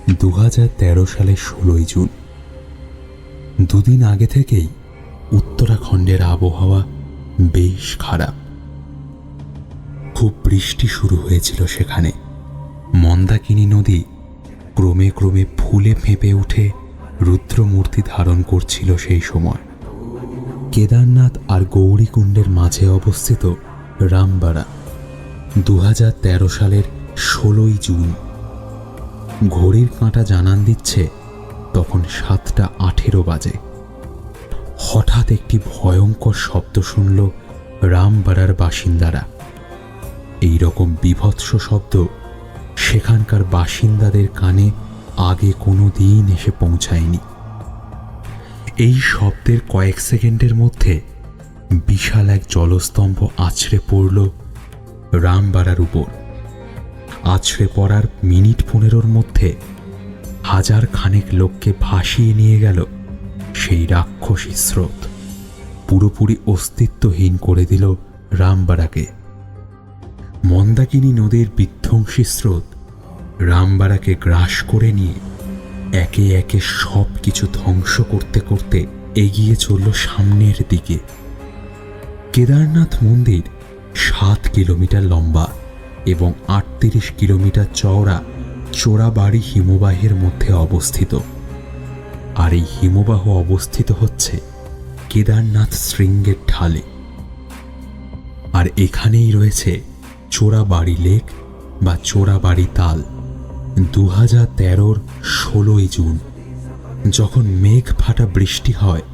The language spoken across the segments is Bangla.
2013 সালের 16 জুন। দুদিন আগে থেকেই উত্তরাখণ্ডের আবহাওয়া বেশ খারাপ। খুব বৃষ্টি শুরু হয়েছিল সেখানে। মন্দাকিনী নদী ক্রমে ক্রমে ফুলে ফেঁপে উঠে রুদ্রমূর্তি ধারণ করছিল সেই সময়। কেদারনাথ আর গৌরীকুণ্ডের মাঝে অবস্থিত রামবাড়া। 2013 সালের 16 জুন। ঘড়ির কাঁটা জানান দিচ্ছে তখন 7:18 বাজে। হঠাৎ একটি ভয়ঙ্কর শব্দ শুনল রামবাড়ার বাসিন্দারা। এই রকম বীভৎস শব্দ সেখানকার বাসিন্দাদের কানে আগে কোনো দিন এসে পৌঁছায়নি। এই শব্দের কয়েক সেকেন্ডের মধ্যে বিশাল এক জলস্তম্ভ আছড়ে পড়ল রামবাড়ার উপর। আছড়ে পড়ার মিনিট 15 মধ্যে 1000 খানেক লোককে ভাসিয়ে নিয়ে গেল সেই রাক্ষসী স্রোত। পুরোপুরি অস্তিত্বহীন করে দিল রামবাড়াকে। মন্দাকিনী নদীর বিধ্বংসী স্রোত রামবাড়াকে গ্রাস করে নিয়ে একে একে সব কিছু ধ্বংস করতে করতে এগিয়ে চলল সামনের দিকে। কেদারনাথ মন্দির 7 কিলোমিটার লম্বা এবং 38 কিলোমিটার চওড়া চোরাবাড়ি হিমবাহের মধ্যে অবস্থিত। আর এই হিমবাহ অবস্থিত হচ্ছে কেদারনাথ শৃঙ্গের ঢালে। আর এখানেই রয়েছে চোরাবাড়ি লেক বা চোরাবাড়ি তাল। 2013-র 16 জুন যখন মেঘ ফাটা বৃষ্টি হয়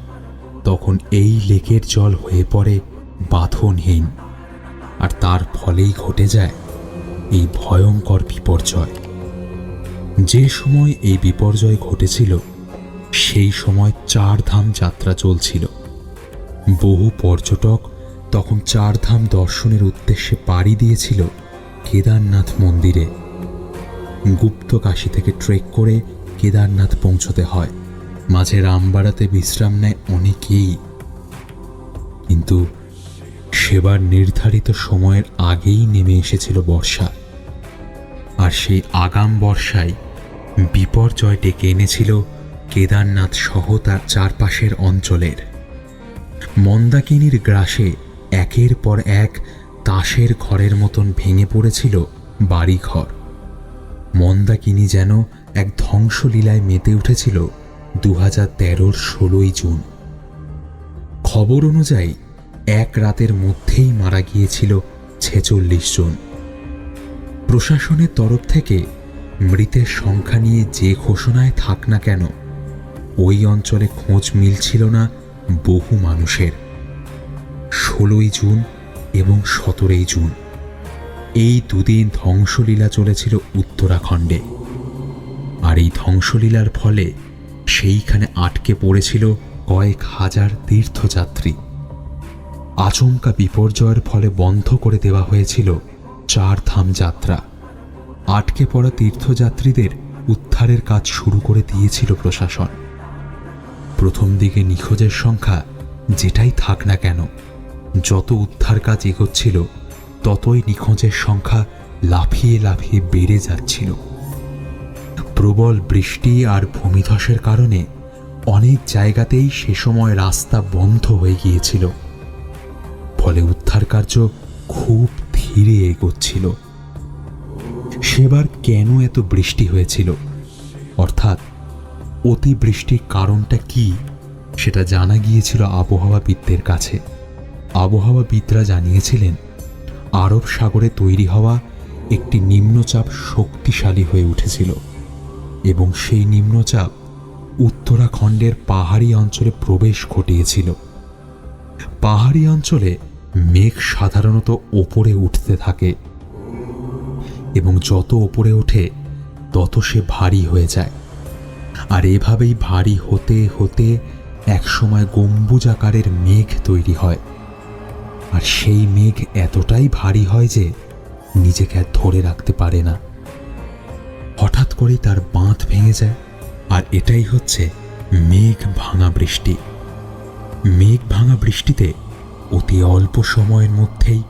তখন এই লেকের জল হয়ে পড়ে বাঁধনহীন। আর তার ফলেই ঘটে যায় এই ভয়ঙ্কর বিপর্যয়। যে সময় এই বিপর্যয় ঘটেছিল সেই সময় 4 ধাম যাত্রা চলছিল। বহু পর্যটক তখন 4 ধাম দর্শনের উদ্দেশ্যে পাড়ি দিয়েছিল কেদারনাথ মন্দিরে। গুপ্তকাশী থেকে ট্রেক করে কেদারনাথ পৌঁছতে হয়। মাঝে রামবাড়াতে বিশ্রাম নেয় অনেকেই। কিন্তু সেবার নির্ধারিত সময়ের আগেই নেমে এসেছিল বর্ষা। আর সেই আগাম বর্ষায় বিপর্যয় ডেকে এনেছিল কেদারনাথ সহ তার চারপাশের অঞ্চলের। মন্দাকিনীর গ্রাসে একের পর এক তাসের ঘরের মতন ভেঙে পড়েছিল বাড়িঘর। মন্দাকিনী যেন এক ধ্বংসলীলায় মেতে উঠেছিল 2013-র 16 জুন। খবর অনুযায়ী এক রাতের মধ্যেই মারা গিয়েছিল 46 জন। প্রশাসনের তরফ থেকে মৃতের সংখ্যা নিয়ে যে ঘোষণায় থাক না কেন, ওই অঞ্চলে খোঁজ মিলছিল না বহু মানুষের। 16 জুন এবং 17 জুন এই দুদিন ধ্বংসলীলা চলেছিল উত্তরাখণ্ডে। আর এই ধ্বংসলীলার ফলে সেইখানে আটকে পড়েছিল কয়েক হাজার তীর্থযাত্রী। আচমকা বিপর্যয়ের ফলে বন্ধ করে দেওয়া হয়েছিল 4 ধাম যাত্রা। আটকে পড়া তীর্থযাত্রীদের উদ্ধারের কাজ শুরু করে দিয়েছিল প্রশাসন। প্রথম দিকে নিখোঁজের সংখ্যা যেটাই থাক না কেন, যত উদ্ধার কাজ এগোচ্ছিল ততই নিখোঁজের সংখ্যা লাফিয়ে লাফিয়ে বেড়ে যাচ্ছিল। প্রবল বৃষ্টি আর ভূমিধসের কারণে অনেক জায়গাতেই সে সময় রাস্তা বন্ধ হয়ে গিয়েছিল। ফলে উদ্ধার কার্য খুব ধীরে এগোচ্ছিল। সেবার কেন এত বৃষ্টি হয়েছিল, অর্থাৎ অতিবৃষ্টির কারণটা কি, সেটা জানা গিয়েছিল আবহাওয়াবিদদের কাছে। আবহাওয়াবিদরা জানিয়েছিলেন আরব সাগরে তৈরি হওয়া একটি নিম্নচাপ শক্তিশালী হয়ে উঠেছিল এবং সেই নিম্নচাপ উত্তরাখণ্ডের পাহাড়ি অঞ্চলে প্রবেশ ঘটিয়েছিল। পাহাড়ি অঞ্চলে মেঘ সাধারণত ওপরে উঠতে থাকে এবং যত ওপরে ওঠে তত সে ভারী হয়ে যায়। আর এভাবেই ভারী হতে হতে একসময় গম্বুজাকারের মেঘ তৈরি হয়। আর সেই মেঘ এতটাই ভারী হয় যে নিজেকে আর ধরে রাখতে পারে না। হঠাৎ করেই তার বাঁধ ভেঙে যায়। আর এটাই হচ্ছে মেঘ ভাঙা বৃষ্টি। মেঘ ভাঙা বৃষ্টিতে অতি অল্প সময়ের মধ্যেই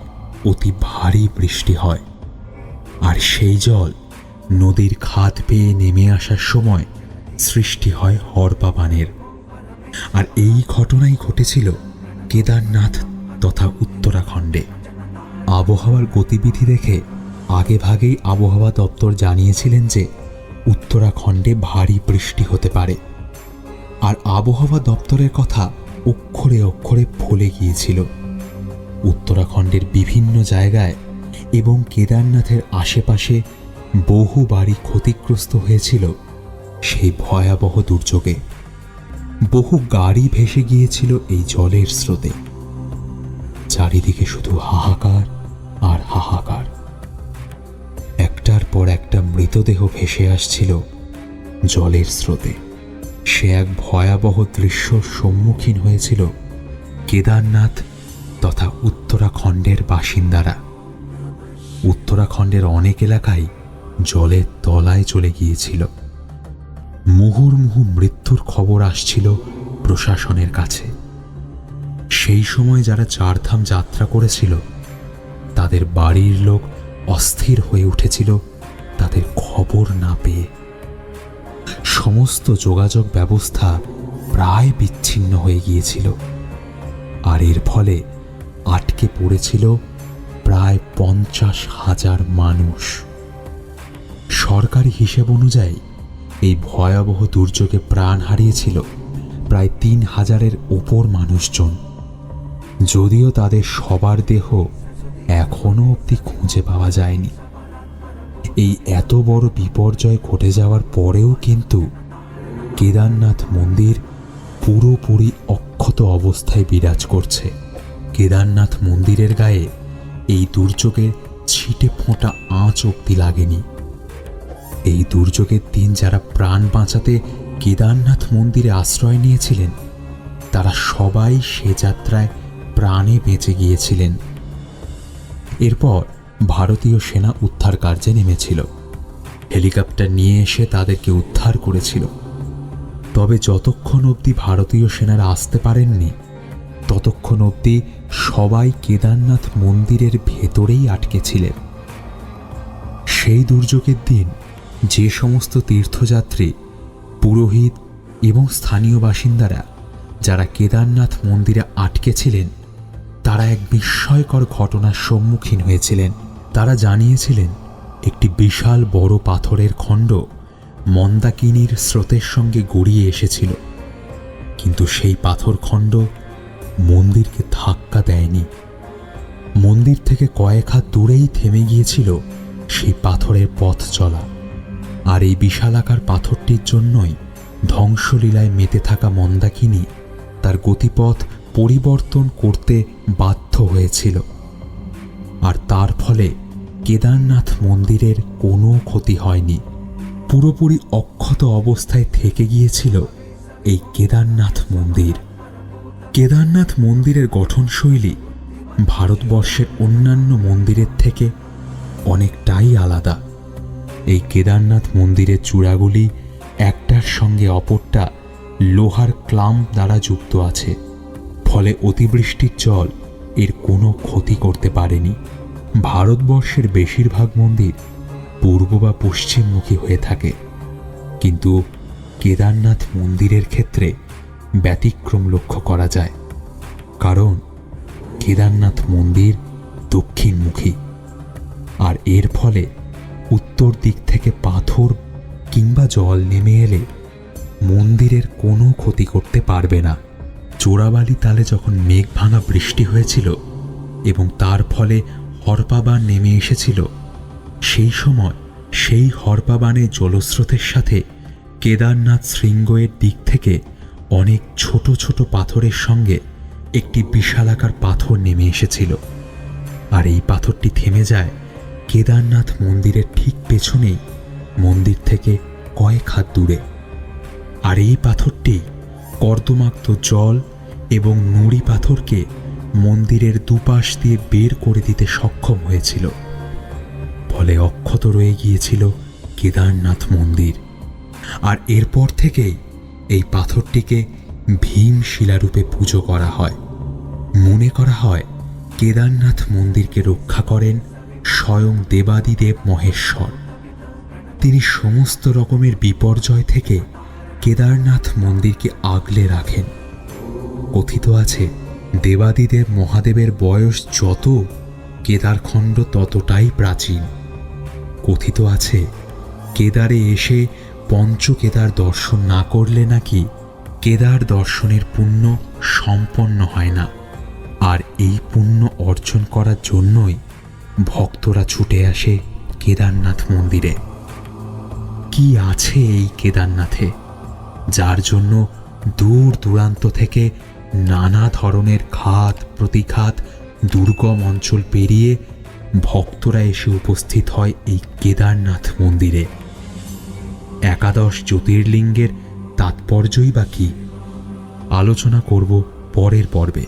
অতি ভারী বৃষ্টি হয়। আর সেই জল নদীর খাদ পেয়ে নেমে আসার সময় সৃষ্টি হয় হরপা বানের। আর এই ঘটনাই ঘটেছিল কেদারনাথ তথা উত্তরাখণ্ডে। আবহাওয়ার গতিবিধি দেখে আগেভাগেই আবহাওয়া দপ্তর জানিয়েছিলেন যে উত্তরাখণ্ডে ভারী বৃষ্টি হতে পারে। আর আবহাওয়া দপ্তরের কথা অক্ষরে অক্ষরে ফলে গিয়েছিল। উত্তরাখণ্ডের বিভিন্ন জায়গায় এবং কেদারনাথের আশেপাশে বহু বাড়ি ক্ষতিগ্রস্ত হয়েছিল সেই ভয়াবহ দুর্যোগে। বহু গাড়ি ভেসে গিয়েছিল এই জলের স্রোতে। চারিদিকে শুধু হাহাকার আর হাহাকার। একটার পর একটা মৃতদেহ ভেসে আসছিল জলের স্রোতে। সে এক ভয়াবহ দৃশ্যর সম্মুখীন হয়েছিল কেদারনাথ তথা উত্তরাখণ্ডের বাসিন্দারা। উত্তরাখণ্ডের অনেক এলাকায় জলের তলায় চলে গিয়েছিল। মুহুর্মুহু মৃত্যুর খবর আসছিল প্রশাসনের কাছে। সেই সময় যারা চারধাম যাত্রা করেছিল তাদের বাড়ির লোক অস্থির হয়ে উঠেছিল তাদের খবর না পেয়ে। সমস্ত যোগাযোগ ব্যবস্থা প্রায় বিচ্ছিন্ন হয়ে গিয়েছিল। আর এর ফলে আটকে পড়েছিল প্রায় 50,000 মানুষ। সরকারি হিসেব অনুযায়ী এই ভয়াবহ দুর্যোগে প্রাণ হারিয়েছিল প্রায় 3,000-এর উপর মানুষজন। যদিও তাদের সবার দেহ এখনো অবধি খুঁজে পাওয়া যায়নি। এই এত বড় বিপর্যয় ঘটে যাওয়ার পরেও কিন্তু কেদারনাথ মন্দির পুরোপুরি অক্ষত অবস্থায় বিরাজ করছে। কেদারনাথ মন্দিরের গায়ে এই দুর্যোগের ছিটে ফোঁটা আঁচ অবধি লাগেনি। এই দুর্যোগের দিন যারা প্রাণ বাঁচাতে কেদারনাথ মন্দিরে আশ্রয় নিয়েছিলেন তারা সবাই সে যাত্রায় প্রাণে বেঁচে গিয়েছিলেন। এরপর ভারতীয় সেনা উদ্ধার কার্যে নেমেছিল। হেলিকপ্টার নিয়ে এসে তাদেরকে উদ্ধার করেছিল। তবে যতক্ষণ অবধি ভারতীয় সেনারা আসতে পারেননি ততক্ষণ অবধি সবাই কেদারনাথ মন্দিরের ভেতরেই আটকে ছিলেন। সেই দুর্যোগের দিন যে সমস্ত তীর্থযাত্রী, পুরোহিত এবং স্থানীয় বাসিন্দারা যারা কেদারনাথ মন্দিরে আটকে ছিলেন তারা এক বিস্ময়কর ঘটনার সম্মুখীন হয়েছিলেন। তারা জানিয়েছিলেন একটি বিশাল বড় পাথরের খণ্ড মন্দাকিনীর স্রোতের সঙ্গে গড়িয়ে এসেছিল, কিন্তু সেই পাথর খণ্ড মন্দিরকে ধাক্কা দেয়নি। মন্দির থেকে কয়েক হাত দূরেই থেমে গিয়েছিল সেই পাথরের পথ চলা। আর এই বিশালাকার পাথরটির জন্যই ধ্বংসলীলায় মেতে থাকা মন্দাকিনী তার গতিপথ পরিবর্তন করতে বাধ্য হয়েছিল। আর তার ফলে কেদারনাথ মন্দিরের কোনো ক্ষতি হয়নি। পুরোপুরি অক্ষত অবস্থায় থেকে গিয়েছিল এই কেদারনাথ মন্দির। কেদারনাথ মন্দিরের গঠনশৈলী ভারতবর্ষের অন্যান্য মন্দিরের থেকে অনেকটাই আলাদা। এই কেদারনাথ মন্দিরের চূড়াগুলি একটার সঙ্গে অপরটা লোহার ক্লাম্প দ্বারা যুক্ত আছে, ফলে অতিবৃষ্টির জল এর কোনো ক্ষতি করতে পারেনি। ভারতবর্ষের বেশিরভাগ মন্দির পূর্ব বা পশ্চিমমুখী হয়ে থাকে, কিন্তু কেদারনাথ মন্দিরের ক্ষেত্রে ব্যতিক্রম লক্ষ্য করা যায়, কারণ কেদারনাথ মন্দির দক্ষিণমুখী। আর এর ফলে উত্তর দিক থেকে পাথর কিংবা জল নেমে এলে মন্দিরের কোনো ক্ষতি করতে পারবে না। চোরাবালি তালে যখন মেঘ ভাঙা বৃষ্টি হয়েছিল এবং তার ফলে হরপাবান নেমে এসেছিল, সেই সময় সেই হরপাবানের জলস্রোতের সাথে কেদারনাথ শৃঙ্গের দিক থেকে অনেক ছোট ছোট পাথরের সঙ্গে একটি বিশালাকার পাথর নেমে এসেছিল। আর এই পাথরটি থেমে যায় কেদারনাথ মন্দিরের ঠিক পেছনেই, মন্দির থেকে কয়েক হাত দূরে। আর এই পাথরটি কর্দমাক্ত জল এবং নুড়ি পাথরকে মন্দিরের দুপাশ দিয়ে বের করে দিতে সক্ষম হয়েছিল। ফলে অক্ষত রয়ে গিয়েছিল কেদারনাথ মন্দির। আর এরপর থেকেই এই পাথরটিকে ভীম শিলারূপে পুজো করা হয়। মনে করা হয় কেদারনাথ মন্দিরকে রক্ষা করেন স্বয়ং দেবাদিদেব মহেশ্বর। তিনি সমস্ত রকমের বিপর্যয় থেকে কেদারনাথ মন্দিরকে আগলে রাখেন। কথিত আছে, দেবাদিদেব মহাদেবের বয়স যত, কেদারখণ্ড ততটাই প্রাচীন। কথিত আছে, কেদারে এসে পঞ্চকেদার দর্শন না করলে নাকি কেদার দর্শনের পুণ্য সম্পন্ন হয় না। আর এই পুণ্য অর্জন করার জন্যই ভক্তরা ছুটে আসে কেদারনাথ মন্দিরে। কি আছে এই কেদারনাথে, যার জন্য দূর দূরান্ত থেকে নানা ধরনের ঘাত প্রতিঘাত দুর্গম অঞ্চল পেরিয়ে ভক্তরা এসে উপস্থিত হয় এই কেদারনাথ মন্দিরে? একাদশ জ্যোতির্লিঙ্গের তাৎপর্যই বা কি, আলোচনা করব পরের পর্বে।